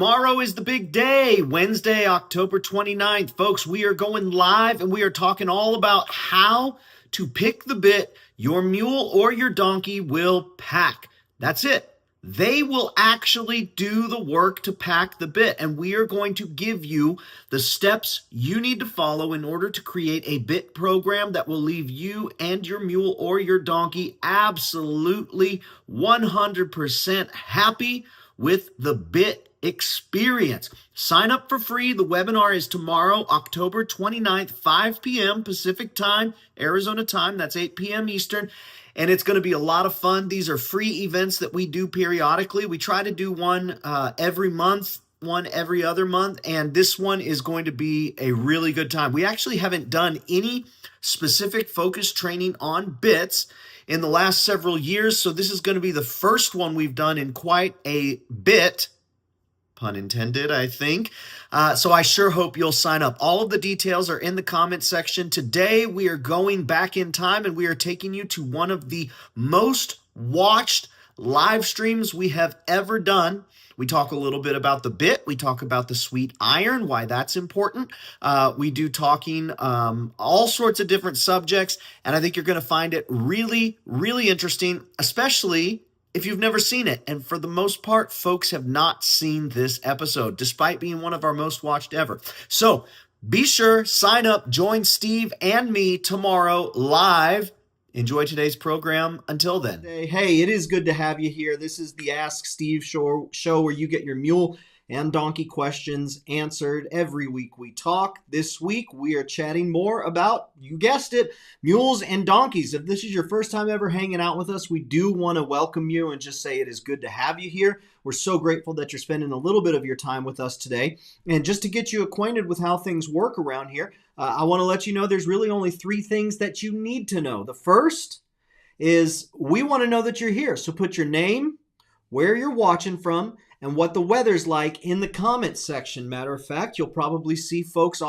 Tomorrow is the big day, Wednesday, October 29th. Folks, we are going live and we are talking all about how to pick the bit your mule or your donkey will pack. That's it. They will actually do the work to pack the bit, and we are going to give you the steps you need to follow in order to create a bit program that will leave you and your mule or your donkey absolutely 100% happy with the bit experience. Sign up for free. The webinar is tomorrow, October 29th, 5 p.m. Pacific time, Arizona time. That's 8 p.m. Eastern. And it's going to be a lot of fun. These are free events that we do periodically. We try to do one every month, one every other month, and this one is going to be a really good time. We actually haven't done any specific focus training on bits in the last several years, so this is going to be the first one we've done in quite a bit. Pun intended, I think. So I sure hope you'll sign up. All of the details are in the comment section. Today, we are going back in time and we are taking you to one of the most watched live streams we have ever done. We talk a little bit about the bit. We talk about the sweet iron, why that's important. We do talking all sorts of different subjects, and I think you're going to find it really, really interesting, especially if you've never seen it. And for the most part, folks have not seen this episode, despite being one of our most watched ever. So be sure, sign up, join Steve and me tomorrow live. Enjoy today's program. Until then. Hey, it is good to have you here. This is the Ask Steve show where you get your mule and donkey questions answered. Every week we talk. This week we are chatting more about, you guessed it, mules and donkeys. If this is your first time ever hanging out with us, we do want to welcome you and just say it is good to have you here. We're so grateful that you're spending a little bit of your time with us today. And just to get you acquainted with how things work around here, I want to let you know there's really only 3 things that you need to know. The first is we want to know that you're here. So put your name, where you're watching from, and what the weather's like in the comments section. Matter of fact, you'll probably see folks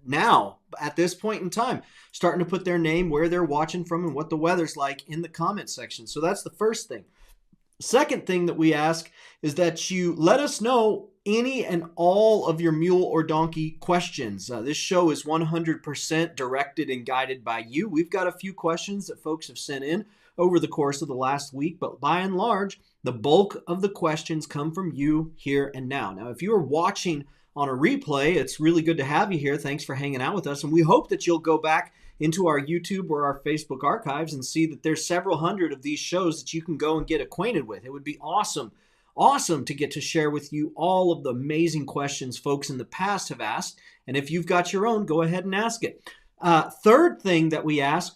now, at this point in time, starting to put their name, where they're watching from, and what the weather's like in the comment section. So that's the first thing. Second thing that we ask is that you let us know any and all of your mule or donkey questions. This show is 100% directed and guided by you. We've got a few questions that folks have sent in over the course of the last week, but by and large, the bulk of the questions come from you here and now. Now, if you are watching on a replay, it's really good to have you here. Thanks for hanging out with us, and we hope that you'll go back into our YouTube or our Facebook archives and see that there's several hundred of these shows that you can go and get acquainted with. It would be awesome to get to share with you all of the amazing questions folks in the past have asked, and if you've got your own, go ahead and ask it. Third thing that we ask,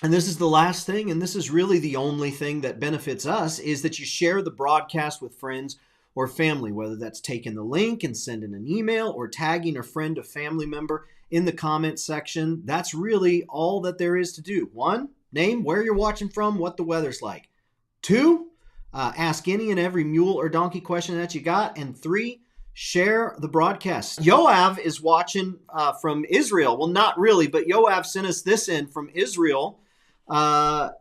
and this is the last thing, and this is really the only thing that benefits us, is that you share the broadcast with friends or family, whether that's taking the link and sending an email or tagging a friend or family member in the comment section. That's really all that there is to do. 1, name, where you're watching from, what the weather's like. 2, ask any and every mule or donkey question that you got. And 3, share the broadcast. Yoav is watching from Israel. Well, not really, but Yoav sent us this in from Israel.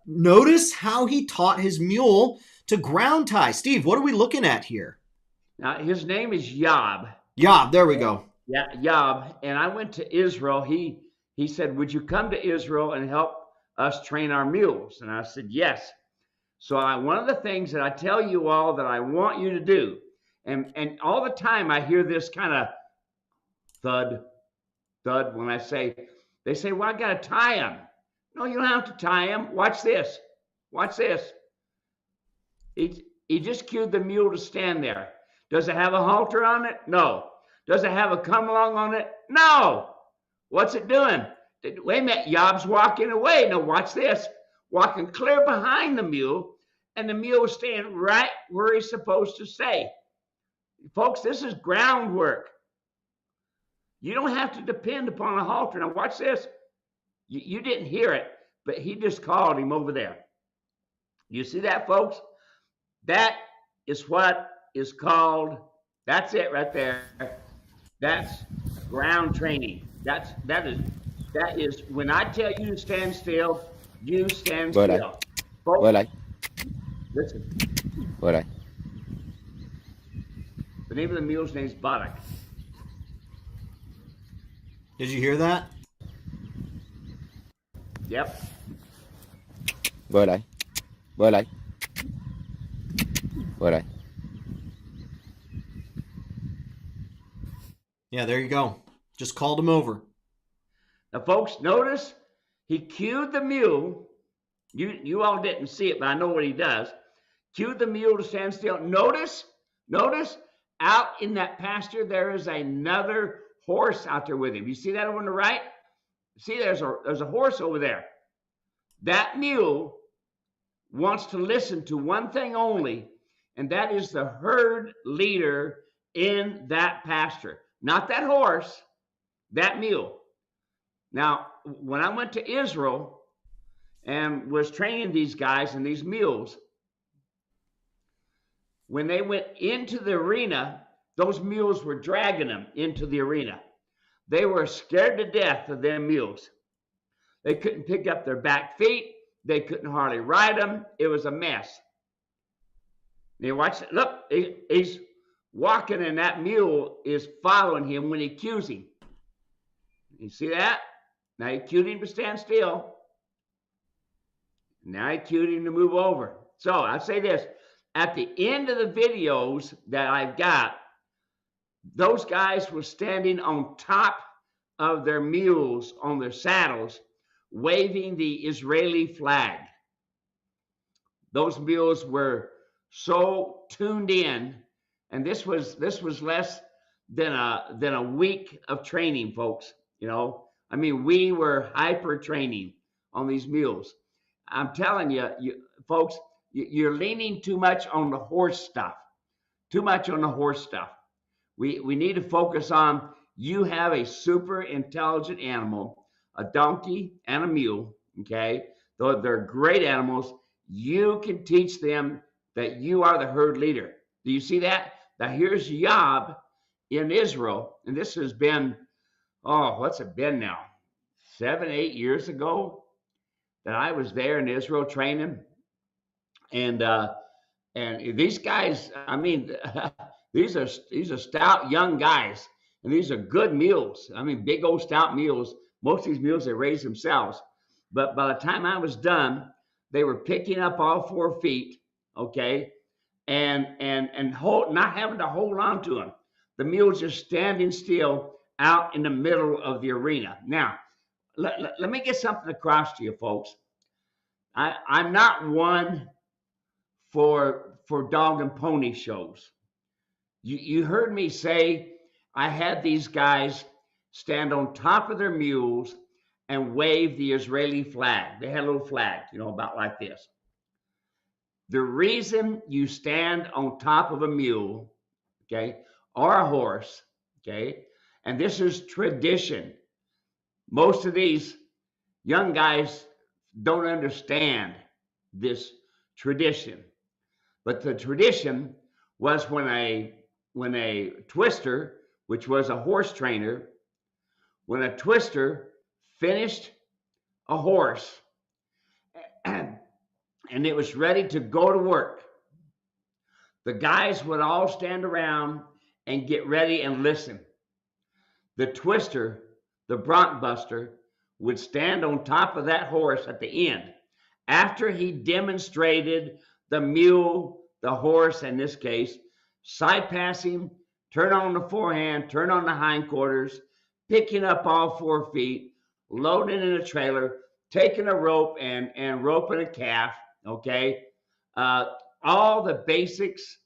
Notice how he taught his mule to ground tie. Steve, what are we looking at here? Now, his name is Yob. Yob, there we go. Yeah, Yob. And I went to Israel. He said, would you come to Israel and help us train our mules? And I said, yes. So one of the things that I tell you all that I want you to do, and all the time I hear this kind of thud when I say, they say, well, I got to tie him. No, you don't have to tie him. Watch this. Watch this. He just cued the mule to stand there. Does it have a halter on it? No. Does it have a come along on it? No. What's it doing? Wait a minute. Yob's walking away. Now watch this. Walking clear behind the mule, and the mule is staying right where he's supposed to stay. Folks, this is groundwork. You don't have to depend upon a halter. Now watch this. You didn't hear it, but he just called him over there. You see that, folks? That is what is called, that's it right there. That's ground training. That is when I tell you to stand still, you stand still. Folks, listen. The name of the mule's name is Buttock. Did you hear that? Yep. Bơi lại. Bơi lại. Bơi lại. Yeah, there you go. Just called him over. Now, folks, notice he cued the mule. You all didn't see it, but I know what he does. Cued the mule to stand still. Notice, out in that pasture, there is another horse out there with him. You see that over on the right? See, there's a horse over there. That mule wants to listen to one thing only, and that is the herd leader in that pasture. Not that horse, that mule. Now, when I went to Israel and was training these guys and these mules, when they went into the arena, those mules were dragging them into the arena. They were scared to death of them mules. They couldn't pick up their back feet. They couldn't hardly ride them. It was a mess. You watch it. Look, he's walking and that mule is following him when he cues him. You see that? Now he cued him to stand still. Now he cued him to move over. So I'll say this. At the end of the videos that I've got, those guys were standing on top of their mules, on their saddles, waving the Israeli flag. Those mules were so tuned in, and this was less than a week of training, folks. You know, I mean, we were hyper training on these mules. I'm telling you, folks, you're leaning too much on the horse stuff. Too much on the horse stuff. We need to focus on, you have a super intelligent animal, a donkey and a mule, okay? Though they're great animals, you can teach them that you are the herd leader. Do you see that? Now here's Yob in Israel, and this has been, what's it been now? 7, 8 years ago that I was there in Israel training. And these guys, I mean, these are stout young guys, and these are good mules. I mean, big old stout mules. Most of these mules they raise themselves. But by the time I was done, they were picking up all 4 feet, okay, and not having to hold on to them. The mules just standing still out in the middle of the arena. Now, let me get something across to you, folks. I'm not one for dog and pony shows. You heard me say I had these guys stand on top of their mules and wave the Israeli flag. They had a little flag, about like this. The reason you stand on top of a mule, okay, or a horse, okay, and this is tradition. Most of these young guys don't understand this tradition. But the tradition was when a twister, which was a horse trainer, when a twister finished a horse and it was ready to go to work, the guys would all stand around and get ready and listen. The twister, the bronc buster, would stand on top of that horse at the end after he demonstrated the mule, the horse in this case, side passing, turn on the forehand, turn on the hindquarters, picking up all 4 feet, loading in a trailer, taking a rope and roping a calf, okay? All the basics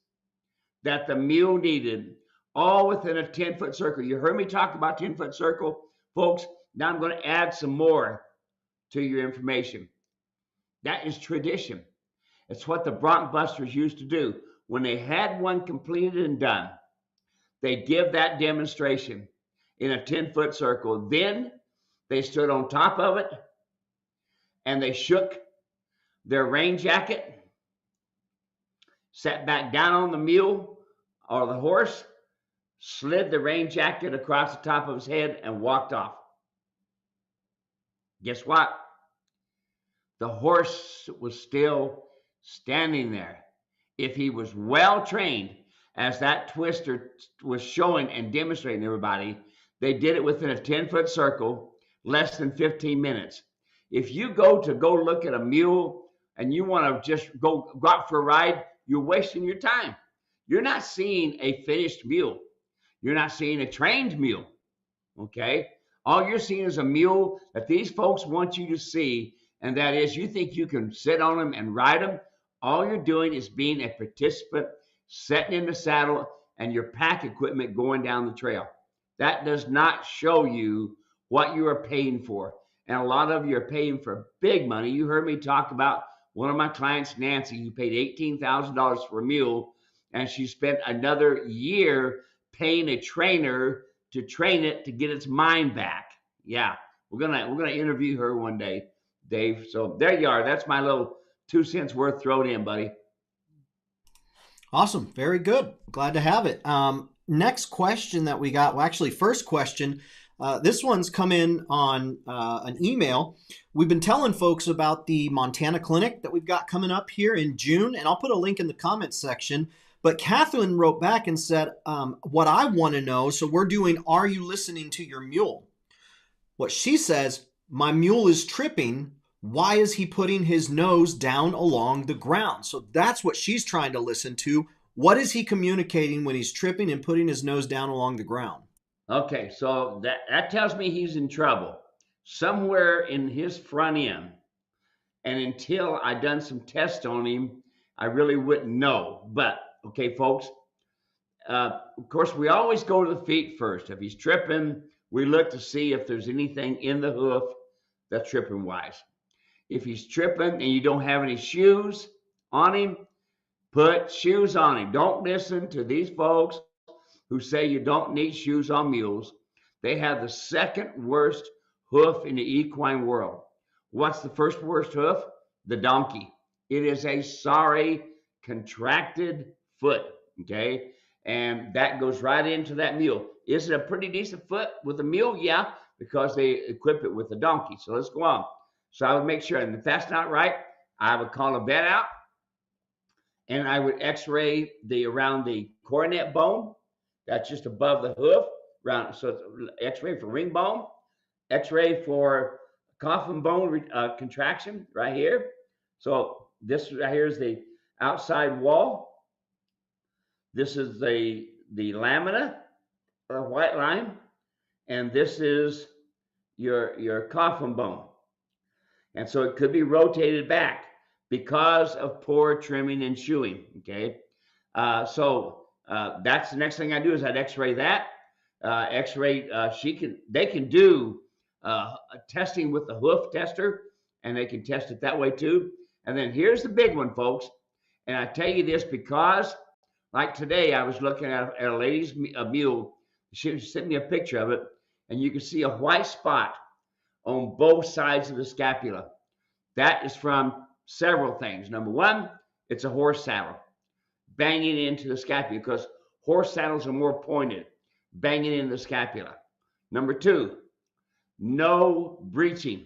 that the mule needed, all within a 10-foot circle. You heard me talk about 10-foot circle, folks. Now I'm going to add some more to your information. That is tradition. It's what the bronc busters used to do. When they had one completed and done, they give that demonstration in a 10-foot circle. Then they stood on top of it and they shook their rain jacket, sat back down on the mule or the horse, slid the rain jacket across the top of his head and walked off. Guess what? The horse was still standing there. If he was well trained, as that twister was showing and demonstrating everybody, they did it within a 10-foot circle, less than 15 minutes. If you go look at a mule and you want to just go out for a ride, you're wasting your time. You're not seeing a finished mule. You're not seeing a trained mule. Okay? All you're seeing is a mule that these folks want you to see, and that is you think you can sit on them and ride them. All you're doing is being a participant, sitting in the saddle, and your pack equipment going down the trail. That does not show you what you are paying for. And a lot of you are paying for big money. You heard me talk about one of my clients, Nancy, who paid $18,000 for a mule, and she spent another year paying a trainer to train it to get its mind back. Yeah, we're gonna interview her one day, Dave. So there you are. That's my little 2 cents worth thrown in, buddy. Awesome. Very good. Glad to have it. Next question that we got, well, actually, first question. This one's come in on an email. We've been telling folks about the Montana Clinic that we've got coming up here in June, and I'll put a link in the comments section. But Catherine wrote back and said, what I want to know, so we're doing, are you listening to your mule? What she says, my mule is tripping. Why is he putting his nose down along the ground? So that's what she's trying to listen to. What is he communicating when he's tripping and putting his nose down along the ground? Okay, so that tells me he's in trouble somewhere in his front end. And until I done some tests on him, I really wouldn't know. But okay, folks, of course, we always go to the feet first. If he's tripping, we look to see if there's anything in the hoof that's tripping wise. If he's tripping and you don't have any shoes on him, put shoes on him. Don't listen to these folks who say you don't need shoes on mules. They have the second worst hoof in the equine world. What's the first worst hoof? The donkey. It is a sorry, contracted foot, okay? And that goes right into that mule. Is it a pretty decent foot with a mule? Yeah, because they equip it with a donkey. So let's go on. So I would make sure, and if that's not right, I would call a vet out, and I would x-ray around the coronet bone. That's just above the hoof, so it's x-ray for ring bone, x-ray for coffin bone contraction right here. So this right here is the outside wall. This is the lamina, white line, and this is your coffin bone. And so it could be rotated back because of poor trimming and shoeing, okay? That's the next thing I do is I'd x-ray that. X-ray, they can do testing with the hoof tester, and they can test it that way too. And then here's the big one, folks. And I tell you this because, like today, I was looking at a lady's mule. She sent me a picture of it, and you can see a white spot on both sides of the scapula. That is from several things. Number one, it's a horse saddle banging into the scapula because horse saddles are more pointed, banging into the scapula. Number two, no breeching.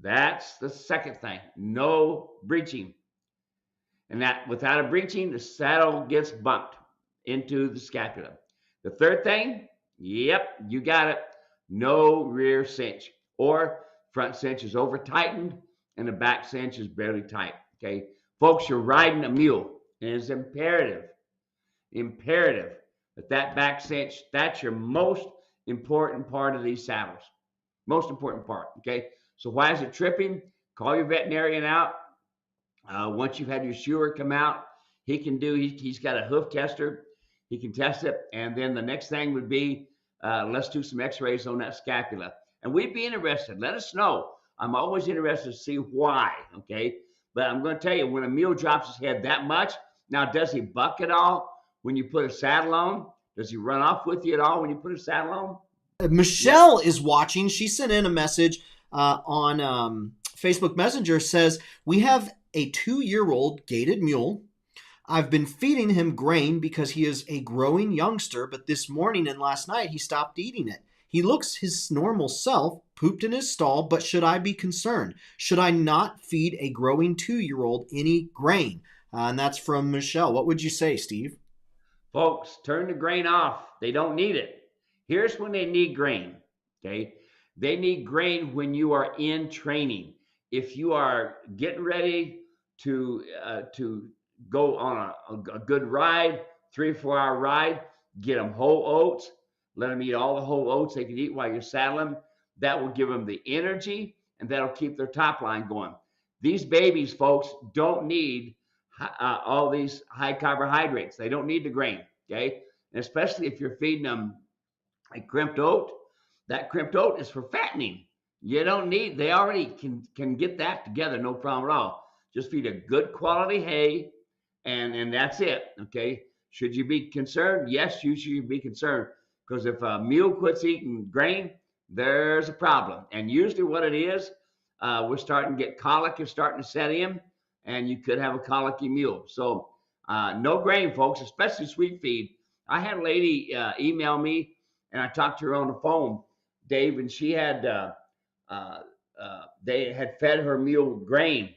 That's the second thing, no breeching. And that without a breeching, the saddle gets bumped into the scapula. The third thing, yep, you got it, no rear cinch, or front cinch is over tightened and the back cinch is barely tight, okay? Folks, you're riding a mule, and it's imperative that back cinch, that's your most important part of these saddles. Most important part, okay? So why is it tripping? Call your veterinarian out. Once you've had your shoer come out, he's got a hoof tester. He can test it. And then the next thing would be, let's do some x-rays on that scapula. And we'd be interested. Let us know. I'm always interested to see why, okay? But I'm going to tell you, when a mule drops his head that much, now does he buck at all when you put a saddle on? Does he run off with you at all when you put a saddle on? Michelle is watching. She sent in a message on Facebook Messenger, says, we have a 2-year-old gaited mule. I've been feeding him grain because he is a growing youngster, but this morning and last night he stopped eating it. He looks his normal self, pooped in his stall, but should I be concerned? Should I not feed a growing 2-year-old any grain? And that's from Michelle. What would you say, Steve? Folks, turn the grain off. They don't need it. Here's when they need grain. Okay. They need grain when you are in training. If you are getting ready to go on a good ride, 3 or 4 hour ride, get them whole oats. Let them eat all the whole oats they can eat while you're saddling. That will give them the energy and that'll keep their top line going. These babies, folks, don't need all these high carbohydrates. They don't need the grain, okay? And especially if you're feeding them a crimped oat, that crimped oat is for fattening. You don't need, they already can get that together, no problem at all. Just feed a good quality hay, and that's it, okay? Should you be concerned? Yes, you should be concerned, because if a mule quits eating grain, there's a problem. And usually what it is, we're starting to get colic is starting to set in, and you could have a colicky mule. So no grain, folks, especially sweet feed. I had a lady email me, and I talked to her on the phone, Dave, and she had they had fed her mule grain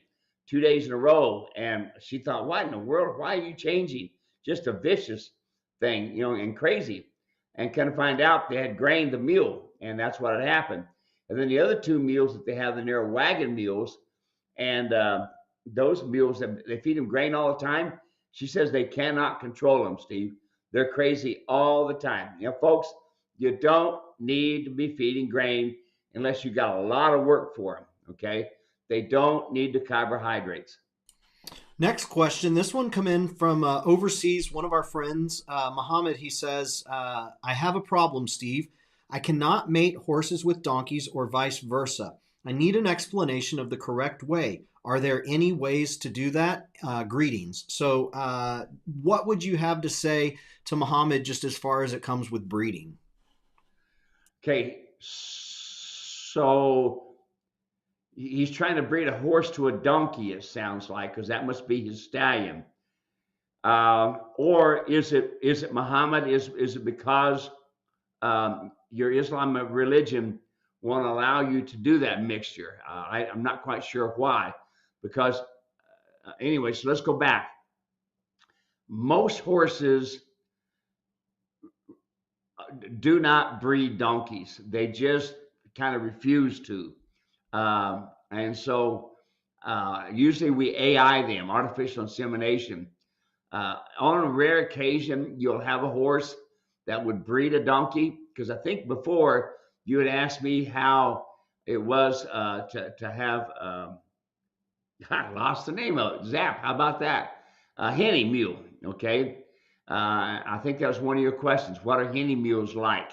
2 days in a row, and she thought, "What in the world? Why are you changing?" Just a vicious thing, and crazy. And kind of find out they had grained the mule, and that's what had happened. And then the other two mules that they have, they're wagon mules, and those mules, they feed them grain all the time. She says they cannot control them, Steve. They're crazy all the time. Folks, you don't need to be feeding grain unless you got a lot of work for them, okay? They don't need the carbohydrates. Next question. This one come in from overseas. One of our friends, Muhammad, he says, I have a problem, Steve. I cannot mate horses with donkeys or vice versa. I need an explanation of the correct way. Are there any ways to do that? Greetings. So what would you have to say to Muhammad just as far as it comes with breeding? Okay, so he's trying to breed a horse to a donkey, it sounds like, because that must be his stallion. Or is it Muhammad? Is it because your Islam religion won't allow you to do that mixture? I'm not quite sure why. Because anyway, so let's go back. Most horses do not breed donkeys. They just kind of refuse to. And so usually we AI them, artificial insemination. On a rare occasion, you'll have a horse that would breed a donkey, because I think before you had asked me how it was to have, I lost the name of it, Zap, how about that? Henny mule, okay? I think that was one of your questions. What are henny mules like?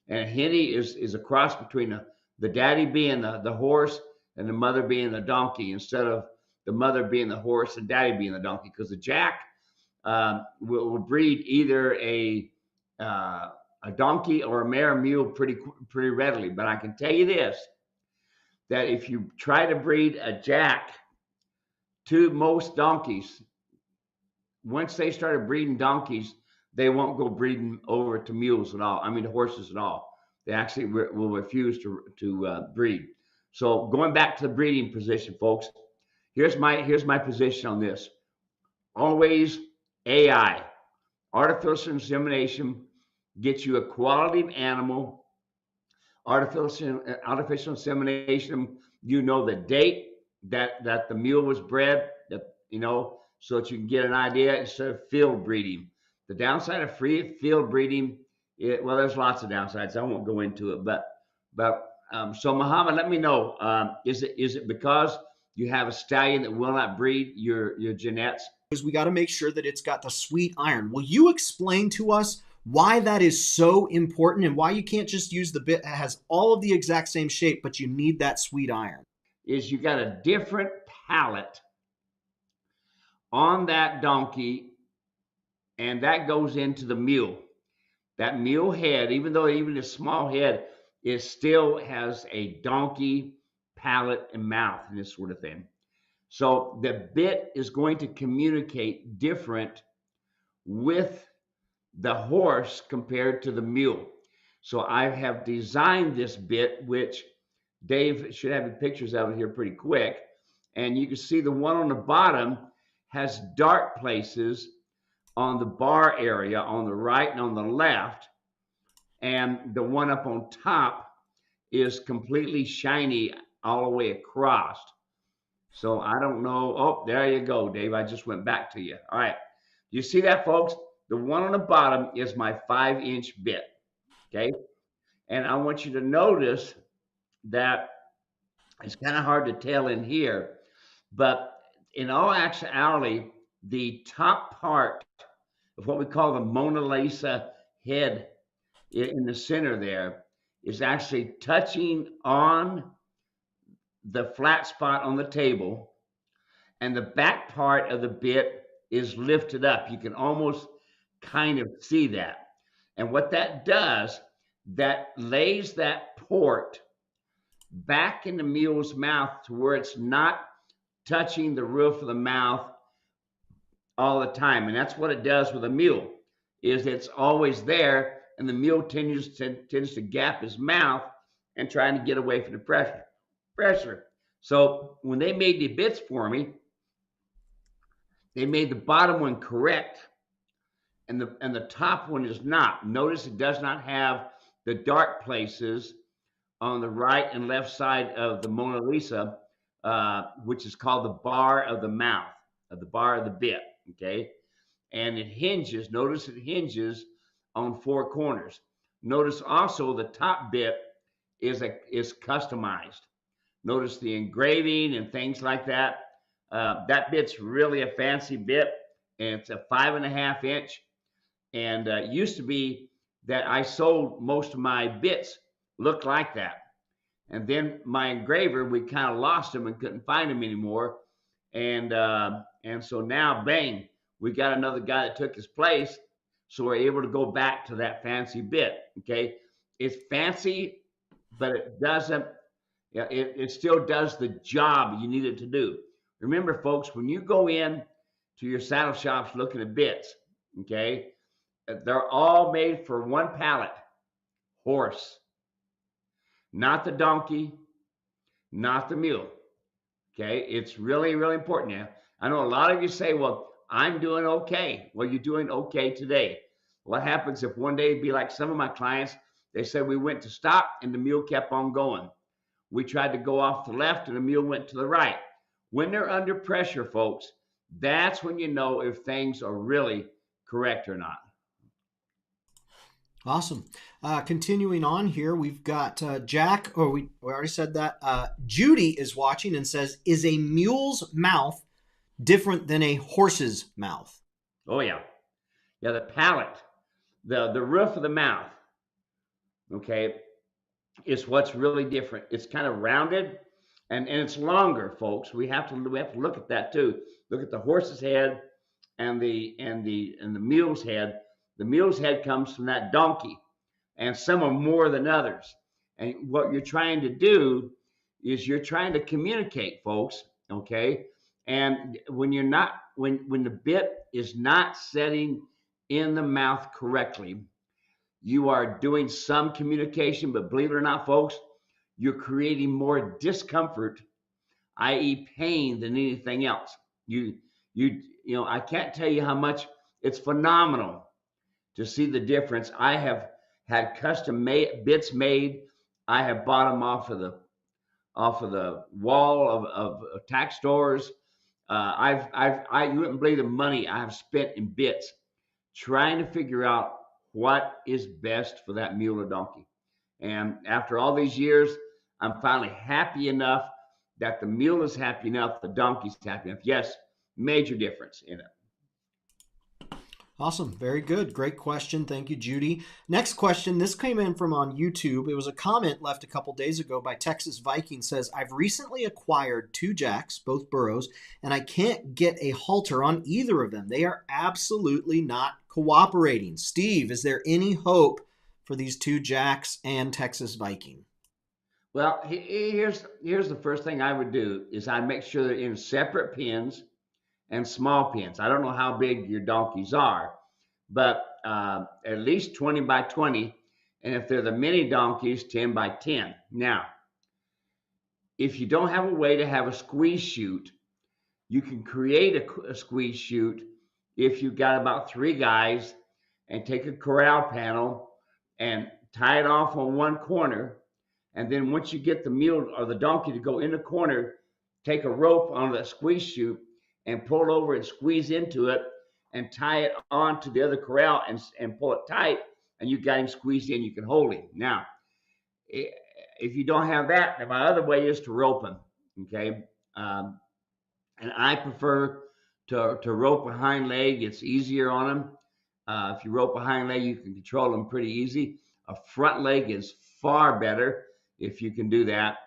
And a henny is a cross between the daddy being the horse and the mother being the donkey, instead of the mother being the horse and daddy being the donkey, because the jack will breed either a donkey or a mare mule pretty readily. But I can tell you this, that if you try to breed a jack to most donkeys, once they started breeding donkeys, they won't go breeding over to mules at all. I mean, to horses at all. They actually will refuse to breed. So going back to the breeding position, folks, here's my position on this. Always AI, artificial insemination, gets you a quality animal. Artificial insemination, the date that the mule was bred, so that you can get an idea, instead of field breeding. The downside of field breeding, there's lots of downsides. I won't go into it, but so Muhammad, let me know. Is it because you have a stallion that will not breed your Jeanettes? Because we got to make sure that it's got the sweet iron. Will you explain to us why that is so important, and why you can't just use the bit that has all of the exact same shape, but you need that sweet iron? Is you got a different palate on that donkey, and that goes into the mule. That mule head, even though a small head, it still has a donkey palate and mouth and this sort of thing. So the bit is going to communicate different with the horse compared to the mule. So I have designed this bit, which Dave should have the pictures of it here pretty quick. And you can see the one on the bottom has dark places on the bar area on the right and on the left, and the one up on top is completely shiny all the way across. So I don't know. Oh, there you go, Dave. I just went back to you. All right. You see that, folks? The one on the bottom is my 5-inch bit. Okay. And I want you to notice that it's kind of hard to tell in here, but in all actuality, the top part of what we call the Mona Lisa head in the center there is actually touching on the flat spot on the table, and the back part of the bit is lifted up. You can almost kind of see that. And what that does, that lays that port back in the mule's mouth to where it's not touching the roof of the mouth all the time. And that's what it does with a mule, is it's always there, and the mule tends to gap his mouth and trying to get away from the pressure. So when they made the bits for me, they made the bottom one correct, and the top one is not. Notice it does not have the dark places on the right and left side of the Mona Lisa, which is called the bar of the mouth, the bar of the bit. Okay, and it hinges. Notice it hinges on 4 corners. Notice also the top bit is customized. Notice the engraving and things like that. That bit's really a fancy bit, and it's a 5.5 inch. And it used to be that I sold most of my bits looked like that. And then my engraver, we kind of lost him and couldn't find him anymore. And so now, bang, we got another guy that took his place. So we're able to go back to that fancy bit. Okay, it's fancy, but it doesn't. Yeah, it still does the job you need it to do. Remember, folks, when you go in to your saddle shops looking at bits, okay, they're all made for one pallet, horse, not the donkey, not the mule. Okay, it's really, really important. Now, I know a lot of you say, well, I'm doing okay. Well, you're doing okay today. What happens if one day, it'd be like some of my clients, they said we went to stop and the mule kept on going. We tried to go off the left and the mule went to the right. When they're under pressure, folks, that's when you know if things are really correct or not. Awesome. Continuing on here, we've got Jack, or we already said that. Judy is watching and says, is a mule's mouth different than a horse's mouth? Oh, yeah. Yeah, the palate, the roof of the mouth, okay, is what's really different. It's kind of rounded and it's longer, folks. We have to look at that too. Look at the horse's head and the mule's head. The mule's head comes from that donkey, and some are more than others. And what you're trying to do is you're trying to communicate, folks, okay? And when you're not, when the bit is not setting in the mouth correctly, you are doing some communication, but believe it or not, folks, you're creating more discomfort, i.e. pain, than anything else. You know, I can't tell you how much it's phenomenal to see the difference. I have had custom bits made. I have bought them off of the wall of tack stores. You wouldn't believe the money I have spent in bits trying to figure out what is best for that mule or donkey. And after all these years, I'm finally happy enough that the mule is happy enough, the donkey's happy enough. Yes, major difference in it. Awesome. Very good. Great question. Thank you, Judy. Next question. This came in from on YouTube. It was a comment left a couple days ago by Texas Viking. Says, I've recently acquired 2 jacks, both burros, and I can't get a halter on either of them. They are absolutely not cooperating. Steve, is there any hope for these 2 jacks and Texas Viking? Well, here's the first thing I would do is I'd make sure they're in separate pens and small pens. I don't know how big your donkeys are, but at least 20 by 20. And if they're the mini donkeys, 10 by 10. Now, if you don't have a way to have a squeeze chute, you can create a squeeze chute if you got about 3 guys, and take a corral panel and tie it off on one corner. And then once you get the mule or the donkey to go in the corner, take a rope on that squeeze chute and pull over and squeeze into it and tie it onto the other corral and pull it tight. And you got him squeezed in, you can hold him. Now, if you don't have that, then my other way is to rope him. Okay. Um, and I prefer to rope a hind leg. It's easier on them. If you rope a hind leg, you can control them pretty easy. A front leg is far better if you can do that.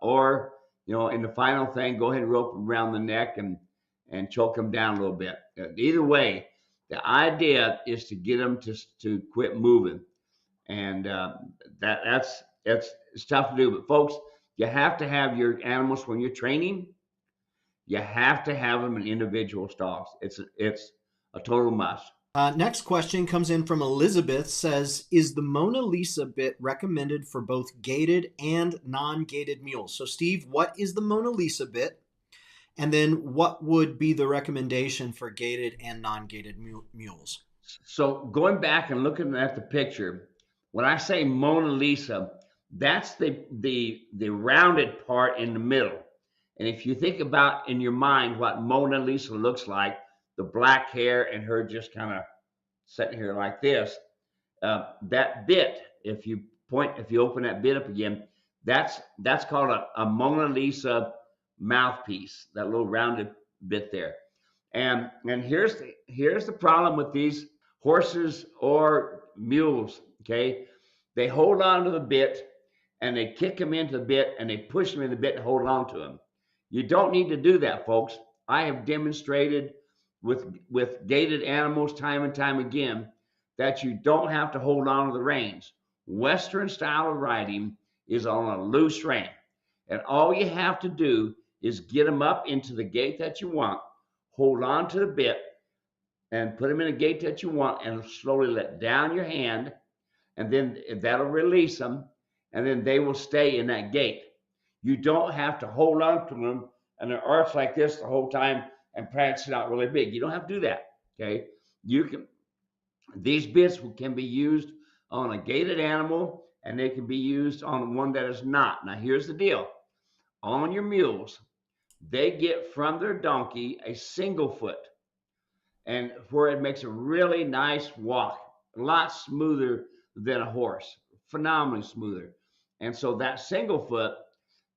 Or, in the final thing, go ahead and rope them around the neck and choke them down a little bit. Either way, the idea is to get them to quit moving. And that's it's tough to do. But folks, you have to have your animals when you're training. You have to have them in individual stalls. It's a total must. Next question comes in from Elizabeth. Says, is the Mona Lisa bit recommended for both gated and non-gated mules? So Steve, what is the Mona Lisa bit? And then what would be the recommendation for gated and non-gated mules? So going back and looking at the picture, when I say Mona Lisa, that's the rounded part in the middle. And if you think about in your mind what Mona Lisa looks like, the black hair and her just kind of sitting here like this, that bit, if you open that bit up again, that's called a Mona Lisa mouthpiece, that little rounded bit there. And here's the problem with these horses or mules, okay? They hold on to the bit and they kick them into the bit and they push them in the bit and hold on to them. You don't need to do that, folks. I have demonstrated with gated animals time and time again that you don't have to hold on to the reins. Western style of riding is on a loose rein. And all you have to do is get them up into the gait that you want, hold on to the bit, and put them in a gait that you want, and slowly let down your hand, and then that'll release them, and then they will stay in that gait. You don't have to hold on to them and they're arched like this the whole time and prance it out really big. You don't have to do that. Okay. These bits can be used on a gated animal and they can be used on one that is not. Now here's the deal. On your mules, they get from their donkey a single foot, and where it makes a really nice walk, a lot smoother than a horse, phenomenally smoother. And so that single foot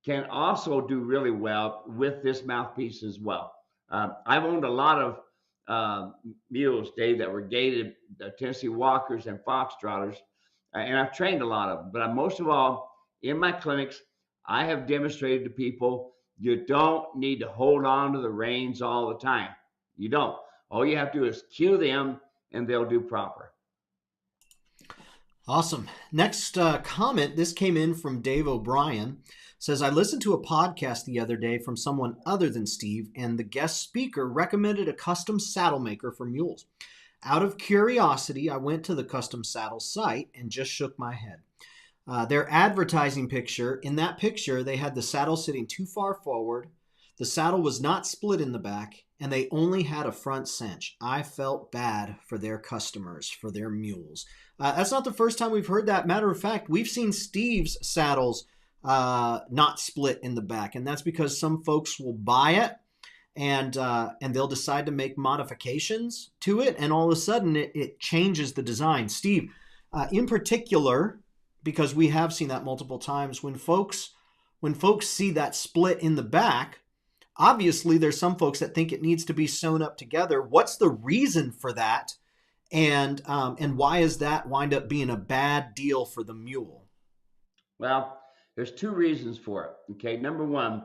can also do really well with this mouthpiece as well. I've owned a lot of mules, Dave, that were gated, Tennessee Walkers and Foxtrotters, and I've trained a lot of them. But most of all, in my clinics, I have demonstrated to people you don't need to hold on to the reins all the time. You don't. All you have to do is cue them, and they'll do proper. Awesome. Next comment, this came in from Dave O'Brien. Says, I listened to a podcast the other day from someone other than Steve, and the guest speaker recommended a custom saddle maker for mules. Out of curiosity, I went to the custom saddle site and just shook my head. Their advertising picture, in that picture, they had the saddle sitting too far forward. The saddle was not split in the back, and they only had a front cinch. I felt bad for their customers, for their mules. That's not the first time we've heard that. Matter of fact, we've seen Steve's saddles not split in the back, and that's because some folks will buy it and they'll decide to make modifications to it, and all of a sudden it changes the design. Steve, in particular, because we have seen that multiple times, when folks see that split in the back, obviously there's some folks that think it needs to be sewn up together. What's the reason for that, and why is that wind up being a bad deal for the mule? Well, there's two reasons for it. Okay, number one,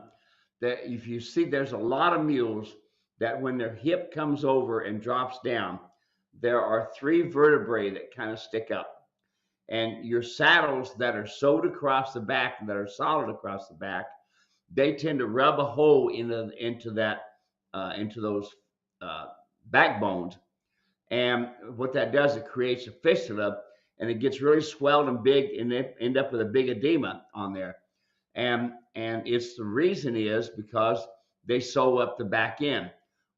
that if you see, there's a lot of mules that when their hip comes over and drops down, there are 3 vertebrae that kind of stick up. And your saddles that are sewed across the back and that are solid across the back, they tend to rub a hole into those backbones. And what that does, it creates a fistula, and it gets really swelled and big, and they end up with a big edema on there. And it's the reason is because they sew up the back end.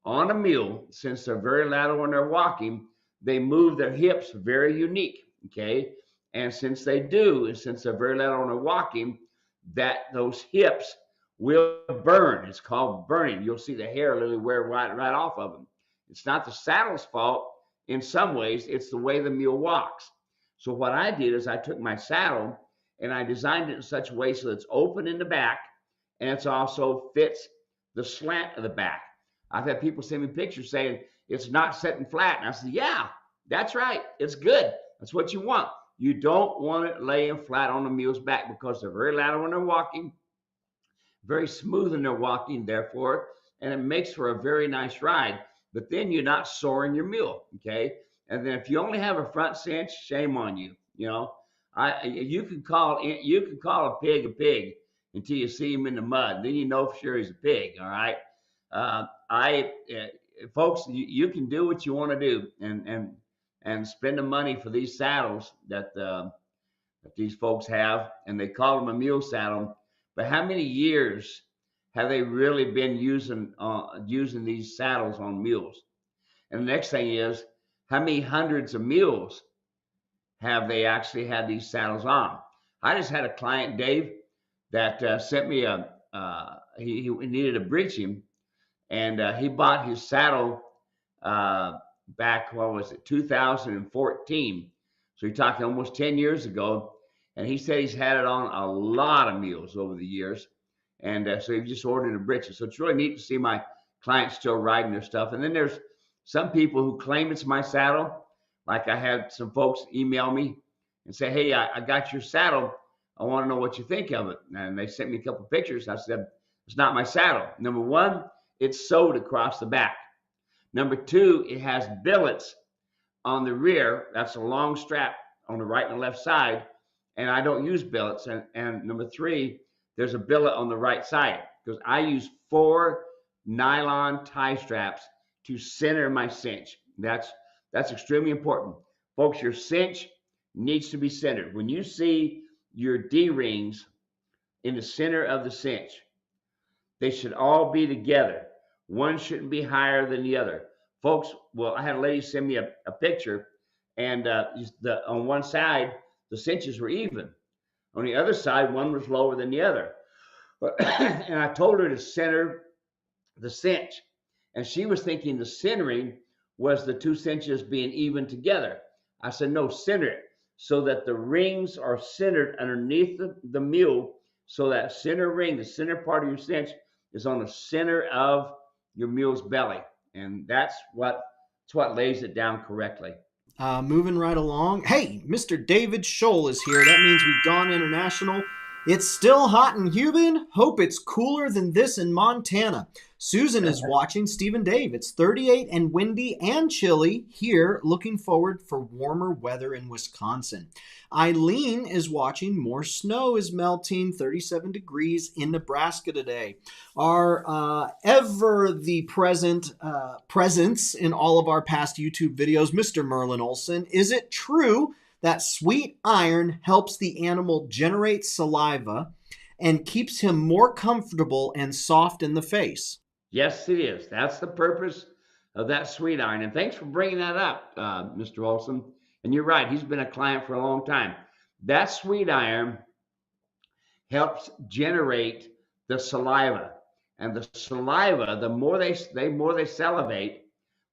on a mule, since they're very lateral when they're walking, they move their hips very unique, okay? And since they do, and since they're very lateral when they're walking, that those hips will burn. It's called burning. You'll see the hair literally wear right off of them. It's not the saddle's fault in some ways, it's the way the mule walks. So what I did is I took my saddle and I designed it in such a way so it's open in the back and it also fits the slant of the back. I've had people send me pictures saying it's not sitting flat. And I said, yeah, that's right. It's good. That's what you want. You don't want it laying flat on the mule's back because they're very lateral when they're walking, very smooth when they're walking, therefore, and it makes for a very nice ride. But then you're not soring your mule, okay? And then if you only have a front cinch, shame on you. You know, you can call a pig until you see him in the mud. Then you know for sure he's a pig. All right, folks, you can do what you want to do and spend the money for these saddles that these folks have, and they call them a mule saddle. But how many years have they really been using these saddles on mules? And the next thing is, how many hundreds of mules have they actually had these saddles on? I just had a client, Dave, that sent me he needed to bridge him, and he bought his saddle back, what was it, 2014. So you're talking almost 10 years ago. And he said he's had it on a lot of mules over the years. And so he just ordered a bridge. So it's really neat to see my clients still riding their stuff. And then there's some people who claim it's my saddle. Like I had some folks email me and say, hey, I got your saddle. I want to know what you think of it. And they sent me a couple of pictures. I said, it's not my saddle. Number one, it's sewed across the back. Number two, it has billets on the rear. That's a long strap on the right and the left side. And I don't use billets. And number three, there's a billet on the right side because I use 4 nylon tie straps to center my cinch. That's extremely important. Folks, your cinch needs to be centered. When you see your D-rings in the center of the cinch, they should all be together. One shouldn't be higher than the other. Folks, well, I had a lady send me a picture, and on one side, the cinches were even. On the other side, one was lower than the other. And I told her to center the cinch. And she was thinking the centering was the 2 cinches being even together. I said, no, center it so that the rings are centered underneath the mule. So that center ring, the center part of your cinch, is on the center of your mule's belly. And that's what lays it down correctly. Moving right along. Hey, Mr. David Scholl is here. That means we've gone international. It's still hot and humid. Hope it's cooler than this in Montana. Susan is watching. Stephen Dave, it's 38 and windy and chilly here. Looking forward for warmer weather in Wisconsin. Eileen is watching. More snow is melting. 37 degrees in Nebraska today. Our ever the present presence in all of our past YouTube videos, Mr. Merlin Olson. Is it true that sweet iron helps the animal generate saliva and keeps him more comfortable and soft in the face? Yes, it is. That's the purpose of that sweet iron. And thanks for bringing that up, Mr. Olson. And you're right. He's been a client for a long time. That sweet iron helps generate the saliva. And the saliva, the more they salivate,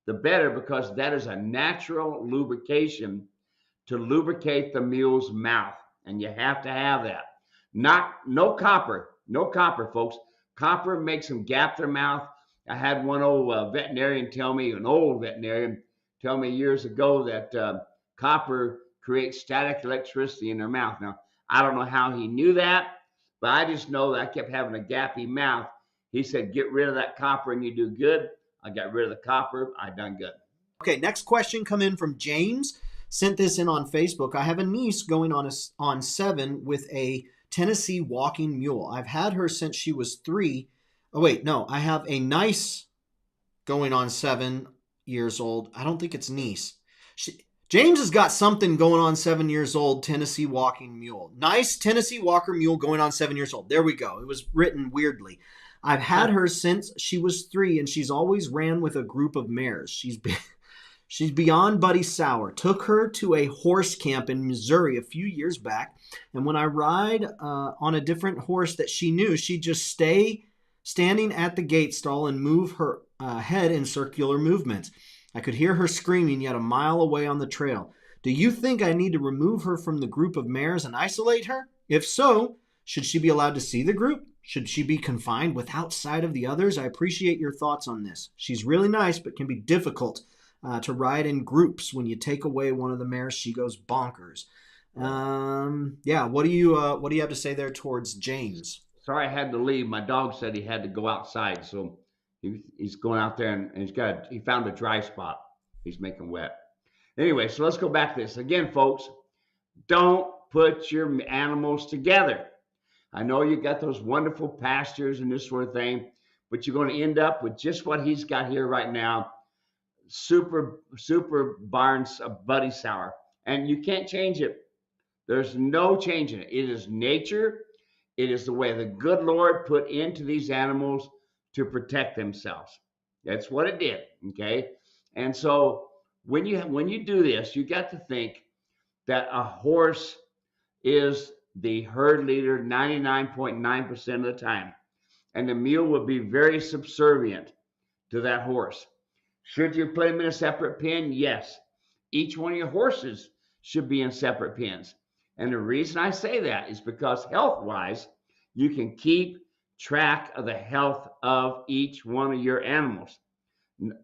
the better, because that is a natural lubrication to lubricate the mule's mouth. And you have to have that. No copper, folks. Copper makes them gap their mouth. I had one old veterinarian tell me years ago that copper creates static electricity in their mouth. Now, I don't know how he knew that, but I just know that I kept having a gappy mouth. He said, get rid of that copper and you do good. I got rid of the copper. I done good. Okay, next question come in from James. Sent this in on Facebook. I have a niece going on 7 with a Tennessee walking mule. I've had her since she was 3. Oh, wait, no. I have a niece going on 7 years old. I don't think it's niece. James has got something going on 7 years old, Tennessee walking mule. Nice Tennessee walker mule going on 7 years old. There we go. It was written weirdly. I've had her since she was 3, and she's always ran with a group of mares. She's beyond Buddy Sour. Took her to a horse camp in Missouri a few years back, and when I ride on a different horse that she knew, she'd just stay standing at the gate stall and move her head in circular movements. I could hear her screaming yet a mile away on the trail. Do you think I need to remove her from the group of mares and isolate her? If so, should she be allowed to see the group? Should she be confined without sight of the others? I appreciate your thoughts on this. She's really nice, but can be difficult to ride in groups. When you take away one of the mares, she goes bonkers. Yeah, what do you have to say there towards James? Sorry, I had to leave. My dog said he had to go outside, so he's going out there and he found a dry spot. He's making wet. Anyway, so let's go back to this again, folks. Don't put your animals together. I know you got those wonderful pastures and this sort of thing, but you're going to end up with just what he's got here right now. Super barns of Buddy Sour, and you can't change it. There's no changing it. It is nature. It is the way the good Lord put into these animals to protect themselves. That's what it did. Okay, and so when you do this, you got to think that a horse is the herd leader 99.9% of the time, and the mule will be very subservient to that horse. Should you put them in a separate pen? Yes. Each one of your horses should be in separate pens. And the reason I say that is because health-wise, you can keep track of the health of each one of your animals.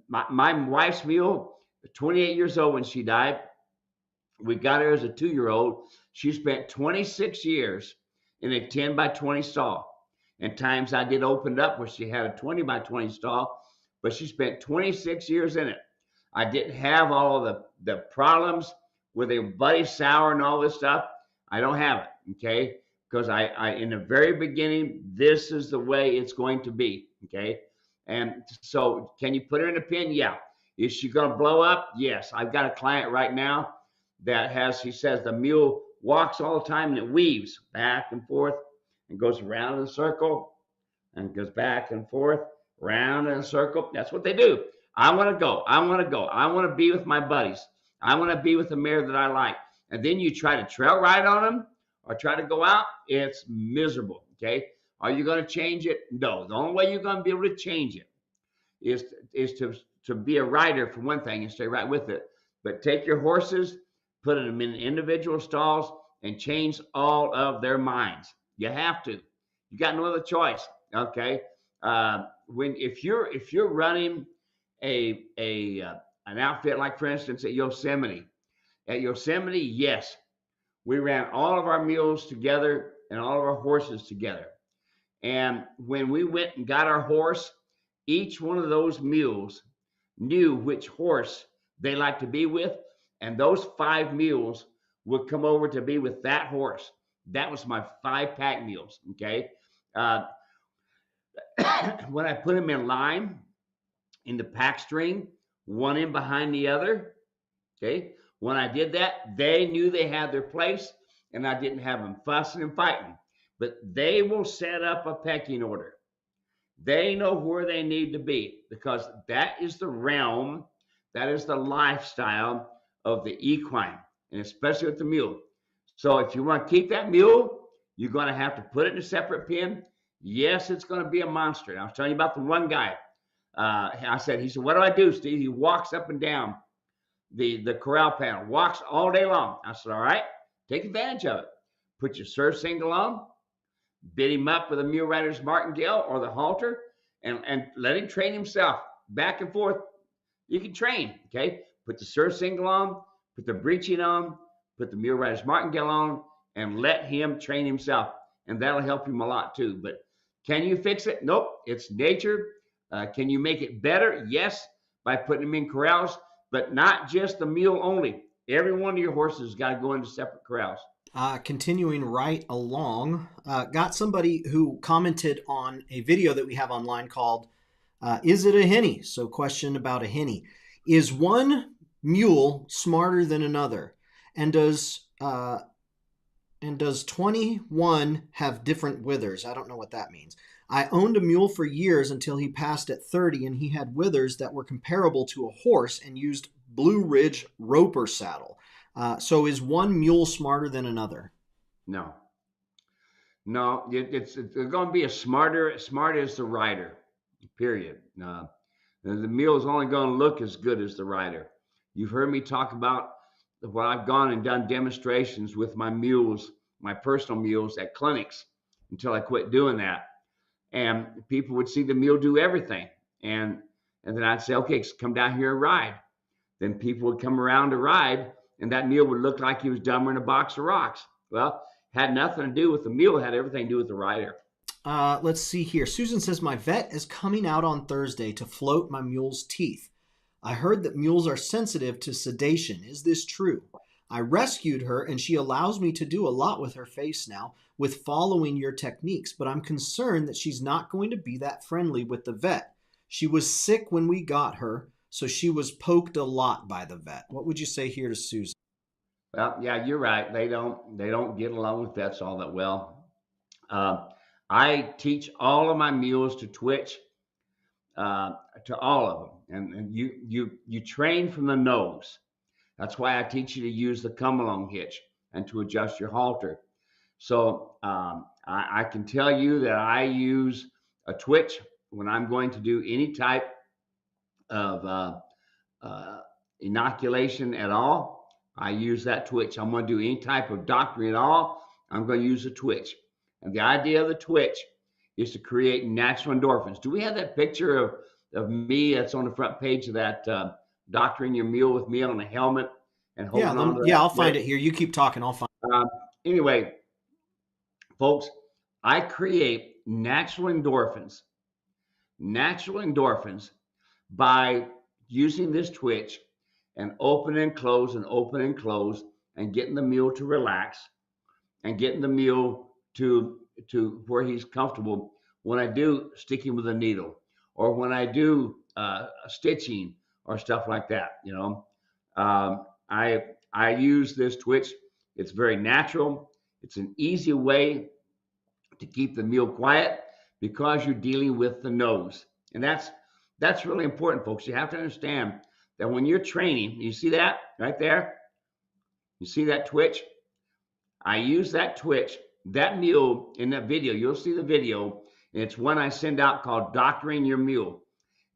My wife's mule, 28 years old when she died. We got her as a 2-year-old. She spent 26 years in a 10 by 20 stall. And times I did open up where she had a 20 by 20 stall, but she spent 26 years in it. I didn't have all of the problems with a Buddy Sour and all this stuff. I don't have it, okay? Because I in the very beginning, this is the way it's going to be, okay? And so can you put her in a pen? Yeah. Is she going to blow up? Yes. I've got a client right now that he says the mule walks all the time and it weaves back and forth and goes around in a circle and goes back and forth, round in a circle. That's what they do. I want to go. I want to go. I want to be with my buddies. I want to be with the mare that I like. And then you try to trail ride on them or try to go out, it's miserable, okay? Are you going to change it? No. The only way you're going to be able to change it is to be a rider, for one thing, and stay right with it. But take your horses, put them in individual stalls, and change all of their minds. You have to. You got no other choice, okay? If you're running an outfit like, for instance, at Yosemite, yes, we ran all of our mules together and all of our horses together. And when we went and got our horse, each one of those mules knew which horse they liked to be with, and those 5 mules would come over to be with that horse. That was my 5-pack mules, okay? When I put them in line in the pack string, one in behind the other, okay? When I did that, they knew they had their place, and I didn't have them fussing and fighting. But they will set up a pecking order. They know where they need to be, because that is the realm, that is the lifestyle of the equine, and especially with the mule. So if you want to keep that mule, you're going to have to put it in a separate pen. Yes, it's going to be a monster. And I was telling you about the one guy. He said, what do I do, Steve? He walks up and down the corral panel, walks all day long. I said, all right, take advantage of it. Put your surf single on, bit him up with a mule rider's martingale or the halter, and let him train himself back and forth. You can train, okay? Put the surf single on, put the breeching on, put the mule rider's martingale on, and let him train himself. And that'll help him a lot too. But can you fix it? Nope. It's nature. Can you make it better? Yes, by putting them in corrals, but not just the mule only. Every one of your horses has got to go into separate corrals. Continuing right along, got somebody who commented on a video that we have online called Is It a Henny? So question about a henny. Is one mule smarter than another? And does And does 21 have different withers? I don't know what that means. I owned a mule for years until he passed at 30, and he had withers that were comparable to a horse and used Blue Ridge Roper saddle. So is one mule smarter than another? No, no, it's going to be as smart as the rider. Period. The mule is only going to look as good as the rider. You've heard me talk about what I've gone and done demonstrations with my mules, my personal mules at clinics until I quit doing that. And people would see the mule do everything. And then I'd say, okay, come down here and ride. Then people would come around to ride, and that mule would look like he was dumber than a box of rocks. Well, had nothing to do with the mule, had everything to do with the rider. Let's see here. Susan says, my vet is coming out on Thursday to float my mule's teeth. I heard that mules are sensitive to sedation. Is this true? I rescued her, and she allows me to do a lot with her face now with following your techniques, but I'm concerned that she's not going to be that friendly with the vet. She was sick when we got her, so she was poked a lot by the vet. What would you say here to Susan? Well, yeah, you're right. They don't get along with vets all that well. I teach all of my mules to twitch, to all of them, and you train from the nose. That's why I teach you to use the come along hitch and to adjust your halter. So I can tell you that I use a twitch when I'm going to do any type of inoculation at all. I use that twitch. I'm going to do any type of doctoring at all. I'm going to use a twitch. And the idea of the twitch is to create natural endorphins. Do we have that picture of me that's on the front page of that doctoring your mule with me on a helmet and holding on to that? Yeah, I'll find it here. You keep talking. I'll find it. Anyway, folks, I create natural endorphins by using this twitch and open and close and open and close and getting the mule to relax and getting the mule to where he's comfortable when I do sticking with a needle or when I do stitching or stuff like that. I use this twitch. It's very natural. It's an easy way to keep the mule quiet because you're dealing with the nose. And that's really important, folks. You have to understand that when you're training, you see that right there? You see that twitch? I use that twitch. That mule in that video, you'll see the video, and it's one I send out called Doctoring Your Mule.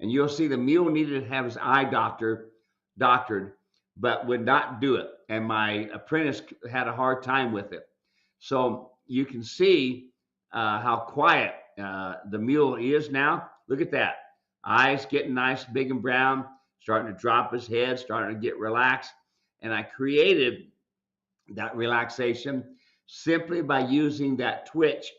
And you'll see the mule needed to have his eye doctored, but would not do it. And my apprentice had a hard time with it. So you can see how quiet the mule is now. Look at that. Eyes getting nice, big and brown, starting to drop his head, starting to get relaxed. And I created that relaxation simply by using that twitch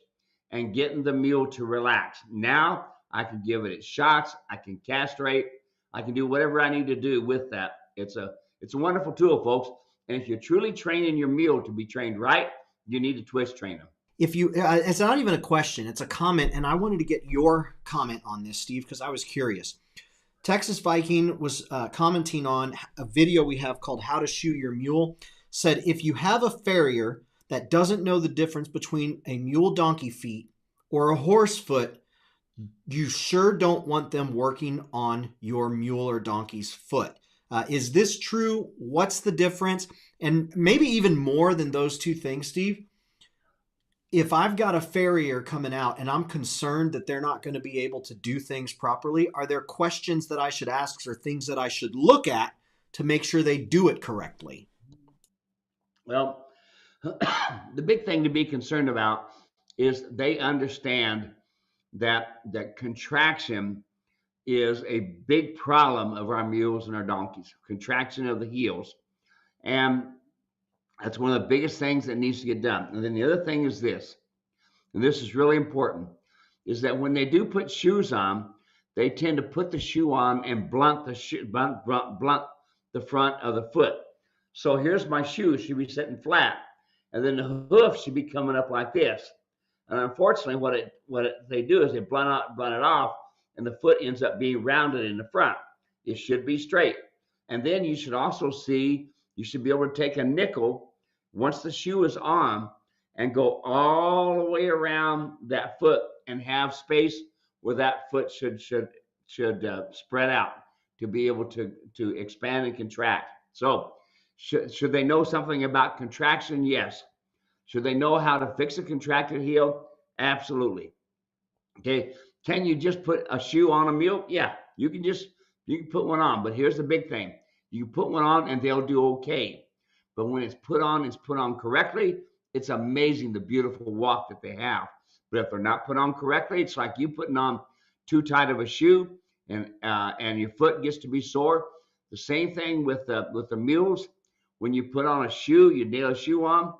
and getting the mule to relax. Now I can give it its shots. I can castrate. I can do whatever I need to do with that. It's a wonderful tool, folks. And if you're truly training your mule to be trained right, you need to twitch train them. It's not even a question, it's a comment, and I wanted to get your comment on this, Steve, because I was curious. Texas Viking was commenting on a video we have called How to Shoe Your Mule. Said if you have a farrier that doesn't know the difference between a mule donkey feet or a horse foot, you sure don't want them working on your mule or donkey's foot. Is this true? What's the difference? And maybe even more than those two things, Steve, if I've got a farrier coming out and I'm concerned that they're not going to be able to do things properly, are there questions that I should ask or things that I should look at to make sure they do it correctly? Well, the big thing to be concerned about is they understand that contraction is a big problem of our mules and our donkeys, contraction of the heels. And that's one of the biggest things that needs to get done. And then the other thing is this, and this is really important, is that when they do put shoes on, they tend to put the shoe on and blunt the front of the foot. So here's my shoe, should be sitting flat, and then the hoof should be coming up like this. And unfortunately, what they do is they blunt it off, and the foot ends up being rounded in the front. It should be straight. And then you should also see, you should be able to take a nickel once the shoe is on and go all the way around that foot and have space where that foot should spread out to be able to expand and contract. So should they know something about contraction? Yes. Should they know how to fix a contracted heel? Absolutely. Okay. Can you just put a shoe on a mule? Yeah, you can put one on. But here's the big thing: you put one on and they'll do okay. But when it's put on correctly. It's amazing the beautiful walk that they have. But if they're not put on correctly, it's like you putting on too tight of a shoe, and your foot gets to be sore. The same thing with the mules. When you put on a shoe, you nail a shoe on.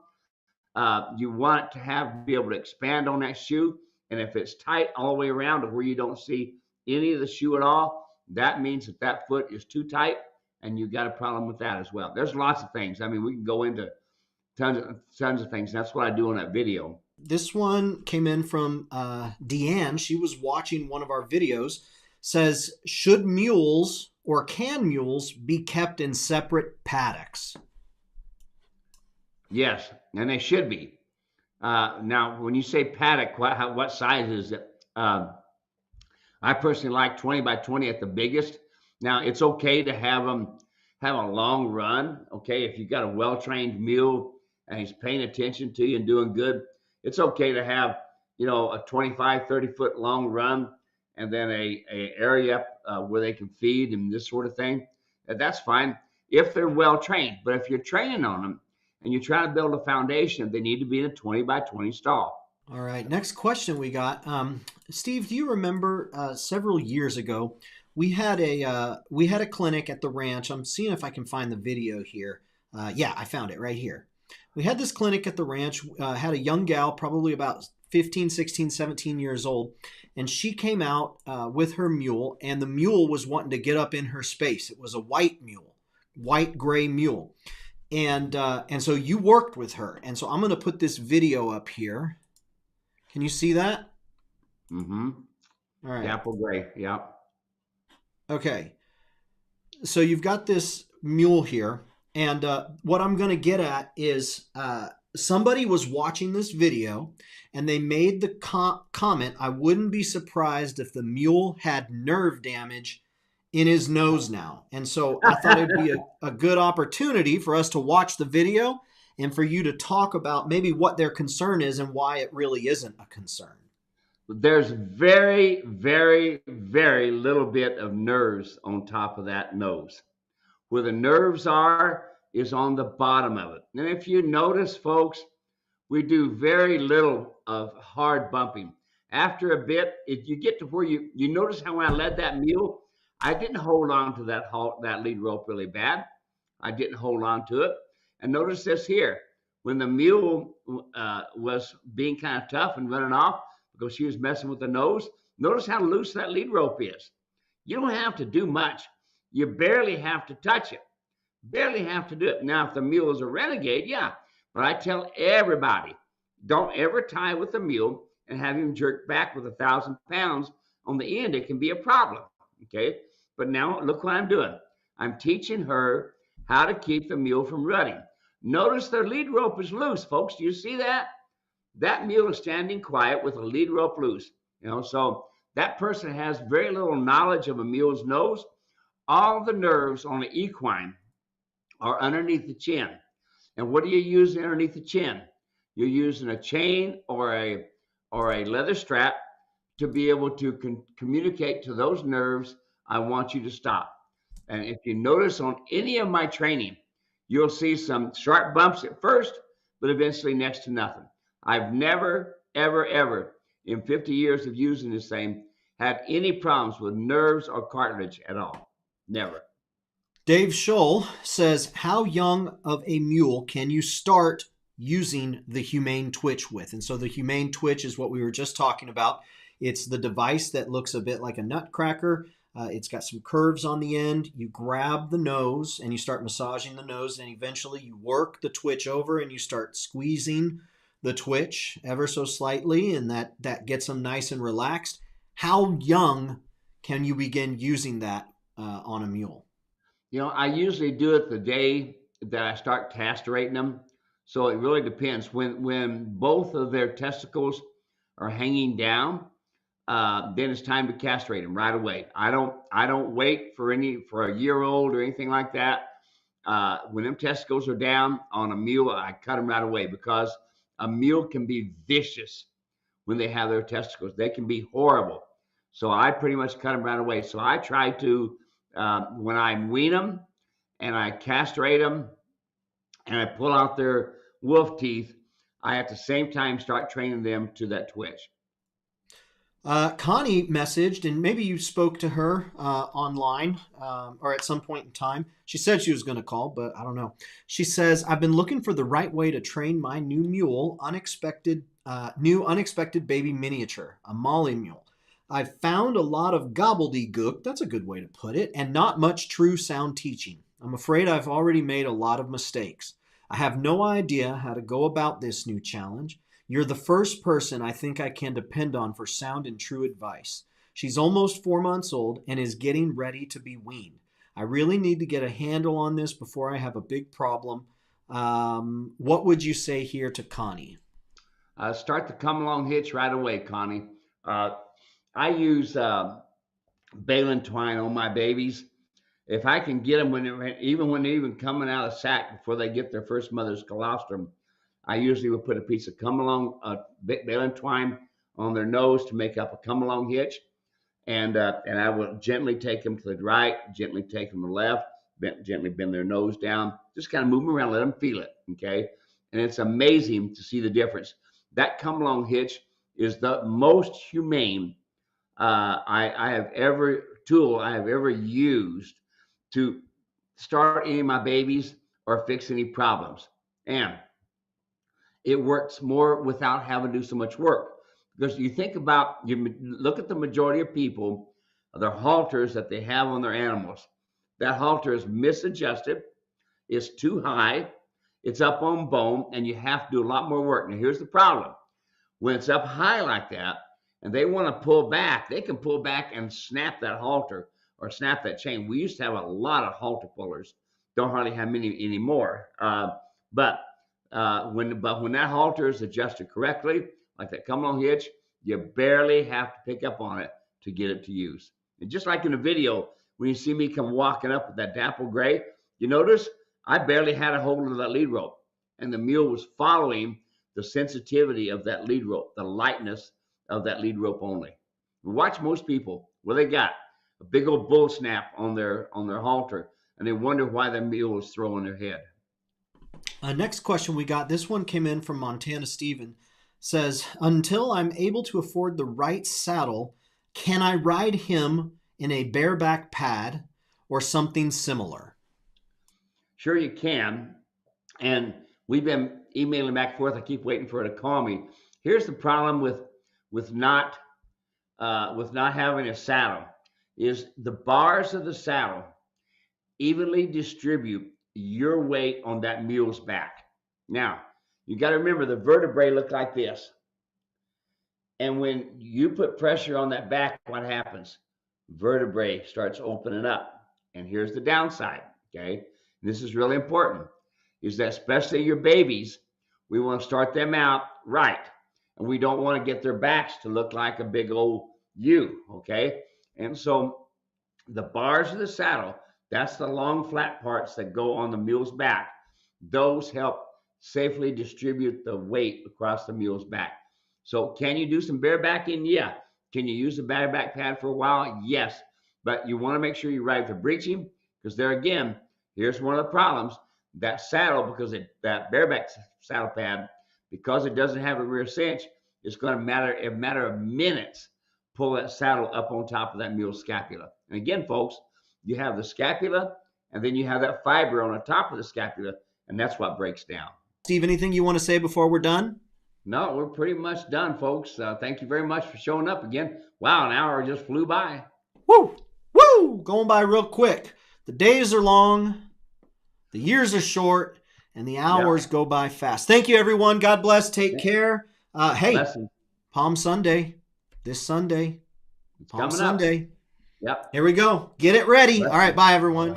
You want to be able to expand on that shoe. And if it's tight all the way around to where you don't see any of the shoe at all, that means that foot is too tight, and you've got a problem with that as well. There's lots of things. I mean, we can go into tons of things. That's what I do in that video. This one came in from Deanne. She was watching one of our videos. Says, should mules or can mules be kept in separate paddocks? Yes, and they should be. Now, when you say paddock, what size is it? I personally like 20 by 20 at the biggest. Now, it's okay to have them have a long run. Okay, if you've got a well-trained mule and he's paying attention to you and doing good, it's okay to have, a 25, 30-foot long run and then a area where they can feed and this sort of thing. That's fine if they're well-trained. But if you're training on them and you're trying to build a foundation, they need to be in a 20 by 20 stall. All right, next question we got. Steve, do you remember several years ago, we had a clinic at the ranch. I'm seeing if I can find the video here. Yeah, I found it right here. We had this clinic at the ranch, had a young gal, probably about 15, 16, 17 years old, and she came out with her mule, and the mule was wanting to get up in her space. It was a white mule, white gray mule. And so you worked with her. And so I'm going to put this video up here. Can you see that? Mm-hmm. All right. Apple gray. Yep. Okay. So you've got this mule here. And what I'm going to get at is somebody was watching this video and they made the comment, I wouldn't be surprised if the mule had nerve damage in his nose now. And so I thought it'd be a good opportunity for us to watch the video and for you to talk about maybe what their concern is and why it really isn't a concern. There's very, very, very little bit of nerves on top of that nose. Where the nerves are is on the bottom of it. And if you notice, folks, we do very little of hard bumping. After a bit, if you get to where you notice how when I led that mule, I didn't hold on to that lead rope really bad. I didn't hold on to it. And notice this here. When the mule was being kind of tough and running off because she was messing with the nose, notice how loose that lead rope is. You don't have to do much. You barely have to touch it. Barely have to do it. Now, if the mule is a renegade, yeah. But I tell everybody, don't ever tie with the mule and have him jerk back with 1,000 pounds on the end. It can be a problem. Okay. But now look what I'm doing. I'm teaching her how to keep the mule from running. Notice their lead rope is loose, folks. Do you see that? That mule is standing quiet with a lead rope loose. So that person has very little knowledge of a mule's nose. All the nerves on the equine are underneath the chin. And what are you using underneath the chin? You're using a chain or a leather strap to be able to communicate to those nerves, I want you to stop. And if you notice on any of my training, you'll see some sharp bumps at first, but eventually next to nothing. I've never, ever, ever, in 50 years of using this thing, had any problems with nerves or cartilage at all. Never. Dave Scholl says, how young of a mule can you start using the humane twitch with? And so the humane twitch is what we were just talking about. It's the device that looks a bit like a nutcracker. It's got some curves on the end. You grab the nose and you start massaging the nose, and eventually you work the twitch over and you start squeezing the twitch ever so slightly, and that gets them nice and relaxed. How young can you begin using that on a mule? I usually do it the day that I start castrating them. So it really depends. When both of their testicles are hanging down, then it's time to castrate them right away. I don't wait for a year old or anything like that. When them testicles are down on a mule, I cut them right away because a mule can be vicious when they have their testicles. They can be horrible. So I pretty much cut them right away. So I try to, when I wean them and I castrate them and I pull out their wolf teeth, I at the same time start training them to that twitch. Connie messaged, and maybe you spoke to her online or at some point in time. She said she was going to call, but I don't know. She says, I've been looking for the right way to train my new mule, unexpected baby miniature, a Molly mule. I've found a lot of gobbledygook, that's a good way to put it, and not much true sound teaching. I'm afraid I've already made a lot of mistakes. I have no idea how to go about this new challenge. You're the first person I think I can depend on for sound and true advice. She's almost 4 months old and is getting ready to be weaned. I really need to get a handle on this before I have a big problem. What would you say here to Connie? Start the come along hitch right away, Connie. I use baling twine on my babies. If I can get them when they're coming out of sack before they get their first mother's colostrum, I usually will put a piece of come along baling twine on their nose to make up a come along hitch, and I will gently take them to the right, gently take them to the left, gently bend their nose down, just kind of move them around, let them feel it, okay? And it's amazing to see the difference. That come along hitch is the most humane I have ever used to start any of my babies or fix any problems. And it works more without having to do so much work. Because you look at the majority of people, their halters that they have on their animals. That halter is misadjusted, it's too high, it's up on bone, and you have to do a lot more work. Now, here's the problem. When it's up high like that, and they want to pull back, they can pull back and snap that halter or snap that chain. We used to have a lot of halter pullers. Don't hardly have many anymore. But when that halter is adjusted correctly, like that come along hitch, you barely have to pick up on it to get it to use. And just like in the video, when you see me come walking up with that dapple gray, you notice I barely had a hold of that lead rope, and the mule was following the sensitivity of that lead rope, the lightness of that lead rope only. Watch most people where they got a big old bull snap on their halter, and they wonder why the mule is throwing their head. Next question we got. This one came in from Montana Steven. Says, until I'm able to afford the right saddle, can I ride him in a bareback pad or something similar? Sure you can. And we've been emailing back and forth. I keep waiting for her to call me. Here's the problem with not having a saddle is the bars of the saddle evenly distribute your weight on that mule's back. Now, you got to remember the vertebrae look like this. And when you put pressure on that back, what happens? Vertebrae starts opening up. And here's the downside, okay? This is really important, is that especially your babies, we want to start them out right. And we don't want to get their backs to look like a big old U, okay? And so the bars of the saddle, that's the long flat parts that go on the mule's back. Those help safely distribute the weight across the mule's back. So can you do some barebacking? Yeah. Can you use the bareback pad for a while? Yes. But you want to make sure you ride the breeching, because there again, here's one of the problems. That saddle, that bareback saddle pad, because it doesn't have a rear cinch, it's going to matter of minutes, pull that saddle up on top of that mule's scapula. And again, folks, you have the scapula, and then you have that fiber on the top of the scapula, and that's what breaks down. Steve, anything you want to say before we're done? No, we're pretty much done, folks. Thank you very much for showing up again. Wow, an hour just flew by. Woo! Woo! Going by real quick. The days are long, the years are short, and the hours go by fast. Thank you, everyone. God bless. Take care. Hey, Blessings. Palm Sunday. This Sunday. It's Palm coming Sunday. Up. Yep. Here we go. Get it ready. Blessings. All right. Bye, everyone.